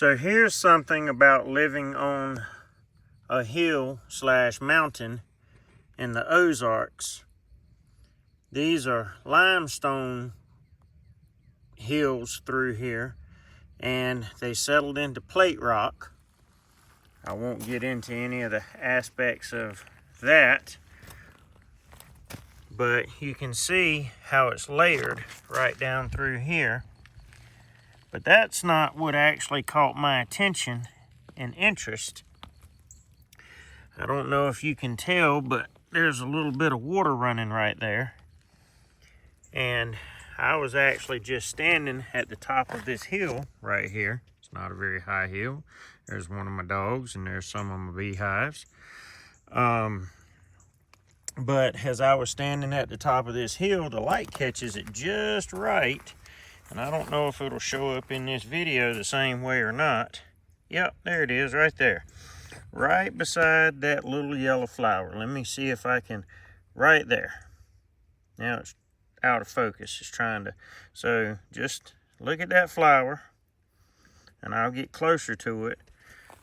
So here's something about living on a hill slash mountain in the Ozarks. These are limestone hills through here, and they settled into plate rock. I won't get into any of the aspects of that, but you can see how it's layered right down through here. But that's not what actually caught my attention and interest. I don't know if you can tell, but there's a little bit of water running right there. And I was actually just standing at the top of this hill right here. It's not a very high hill. There's one of my dogs, and there's some of my beehives. But as I was standing at the top of this hill, the light catches it just right. And I don't know if it'll show up in this video the same way or not. Yep, there it is right there. Right beside that little yellow flower. Let me see if I can, right there. Now it's out of focus. It's trying to, so just look at that flower and I'll get closer to it.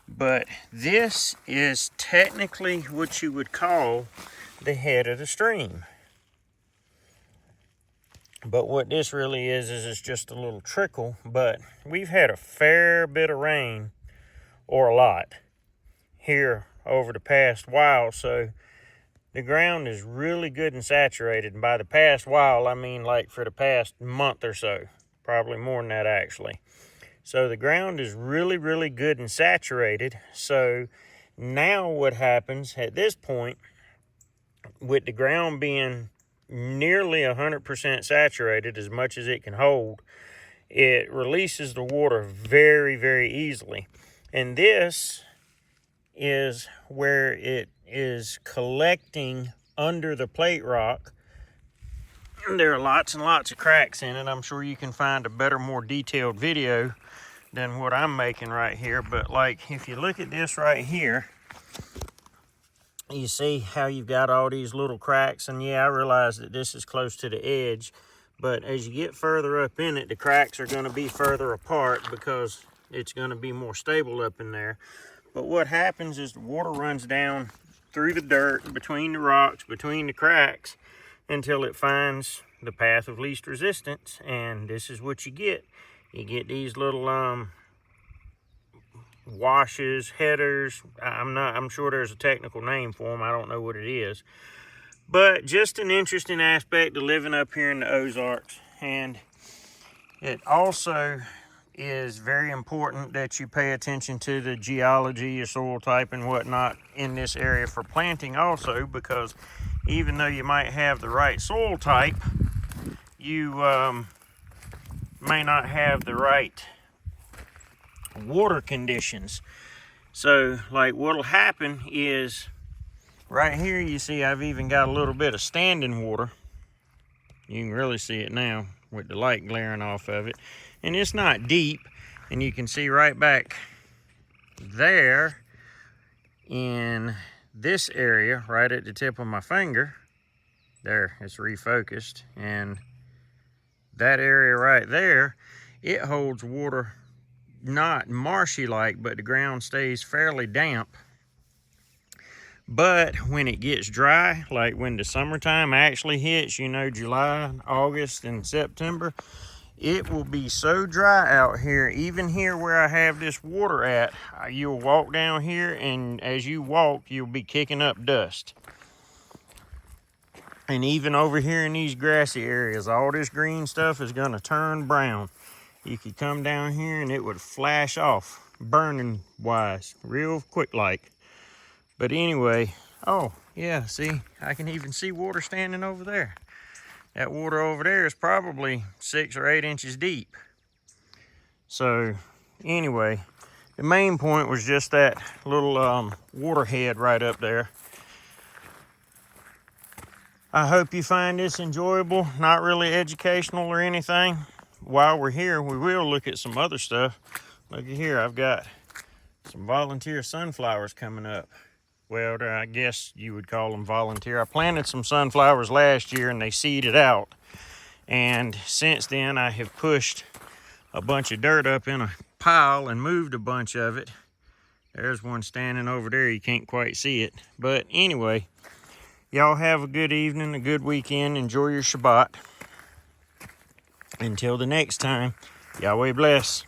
But this is technically what you would call the head of the stream. But what this really is it's just a little trickle. But we've had a fair bit of rain, or a lot, here over the past while. So the ground is really good and saturated. And by the past while, I mean like for the past month or so. Probably more than that, actually. So the ground is really, really good and saturated. So now what happens at this point, with the ground being nearly 100% saturated, as much as it can hold, it releases the water very, very easily. And this is where it is collecting under the plate rock. And there are lots and lots of cracks in it. I'm sure you can find a better, more detailed video than what I'm making right here. But like, if you look at this right here, you see how you've got all these little cracks. And yeah, I realize that this is close to the edge, but as you get further up in it, the cracks are going to be further apart because it's going to be more stable up in there. But what happens is the water runs down through the dirt, between the rocks, between the cracks, until it finds the path of least resistance. And this is what you get. You get these little washes, headers. I'm sure there's a technical name for them. I don't know what it is. But just an interesting aspect of living up here in the Ozarks. And it also is very important that you pay attention to the geology, your soil type and whatnot in this area for planting also, because even though you might have the right soil type, you may not have the right water conditions. So like what'll happen is right here, you see I've even got a little bit of standing water. You can really see it now with the light glaring off of it, and it's not deep. And you can see right back there in this area right at the tip of my finger there, it's refocused, and that area right there, it holds water, not marshy like, but the ground stays fairly damp. But when it gets dry, like when the summertime actually hits, you know, July, August, and September, it will be so dry out here. Even here where I have this water at, you'll walk down here, and as you walk, you'll be kicking up dust. And even over here in these grassy areas, all this green stuff is going to turn brown. You could come down here and it would flash off, burning wise, real quick like. But anyway, oh yeah, see, I can even see water standing over there. That water over there is probably 6 or 8 inches deep. So anyway, the main point was just that little water head right up there. I hope you find this enjoyable, not really educational or anything. While we're here, we will look at some other stuff. Look at here, I've got some volunteer sunflowers coming up. Well, I guess you would call them volunteer. I planted some sunflowers last year and they seeded out. And since then, I have pushed a bunch of dirt up in a pile and moved a bunch of it. There's one standing over there. You can't quite see it. But anyway, y'all have a good evening, a good weekend. Enjoy your Shabbat. Until the next time, Yahweh bless.